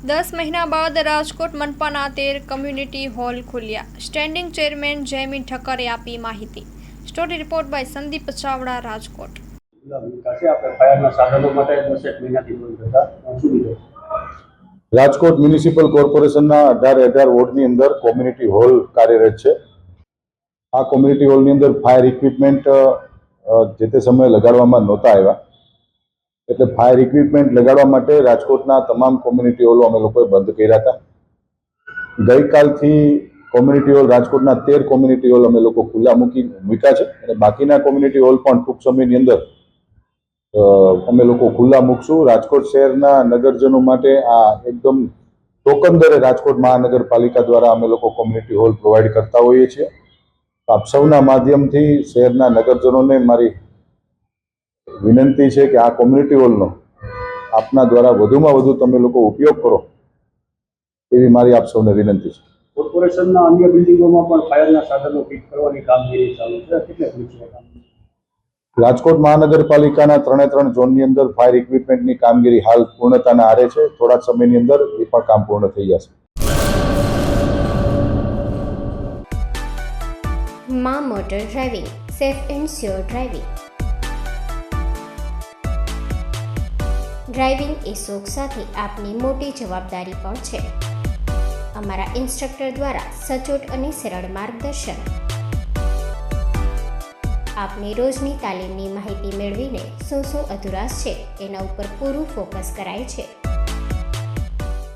10 મહિના બાદ રાજકોટ મનપાના 13 કમ્યુનિટી હોલ ખુલ્યા. સ્ટેન્ડિંગ ચેરમેન જયમી ઠક્કરે આપી માહિતી. Story report by Sandeep Chavda, Rajkot. Rajkot municipal કોર્પોરેશનના 18 વોર્ડની અંદર કોમ્યુનિટી હોલ કાર્યરત છે. આ કોમ્યુનિટી હોલની અંદર ફાયર ઇક્વિપમેન્ટ જે તે સમયે લગાડવામાં નહોતા આવ્યા, એટલે ફાયર ઇક્વિપમેન્ટ લગાડવા માટે રાજકોટના તમામ કોમ્યુનિટી હોલો અમે લોકોએ બંધ કર્યા હતા. ગઈકાલથી કોમ્યુનિટી હોલ રાજકોટના 13 કોમ્યુનિટી હોલ અમે લોકો ખુલ્લા મૂક્યા છે અને બાકીના કોમ્યુનિટી હોલ પણ ટૂંક સમયની અંદર અમે લોકો ખુલ્લા મૂકશું. રાજકોટ શહેરના નગરજનો માટે આ એકદમ ટોકન દરે રાજકોટ મહાનગરપાલિકા દ્વારા અમે લોકો કોમ્યુનિટી હોલ પ્રોવાઈડ કરતા હોઈએ છીએ. આપ સૌના માધ્યમથી શહેરના નગરજનોને મારી વિનંતી છે કે આ કોમ્યુનિટી હોલનો આપના દ્વારા વધુમાં વધુ તમે લોકો ઉપયોગ કરો એવી મારી આપ સૌને વિનંતી છે. કોર્પોરેશનના અન્ય બિલ્ડિંગોમાં પણ ફાયરના સાધનો ફિટ કરવાની કામગીરી ચાલુ છે. કેટલે પહોંચી છે કામગીરી? રાજકોટ મહાનગરપાલિકાના 3 ઝોનની અંદર ફાયર ઇક્વિપમેન્ટની કામગીરી હાલ પૂર્ણતાના આરે છે. થોડા સમયની અંદર એ પણ કામ પૂર્ણ થઈ જશે. માં motor driving, safe and sure driving. Driving એ શોખ સાથે આપની મોટી જવાબદારી પણ છે. અમારા ઇન્સ્ટ્રક્ટર દ્વારા સચોટ અને સરળ માર્ગદર્શન. આપની રોજની તાલીમની માહિતી મેળવીને શું અધુરાશ છે એના ઉપર પૂરું ફોકસ કરાય છે.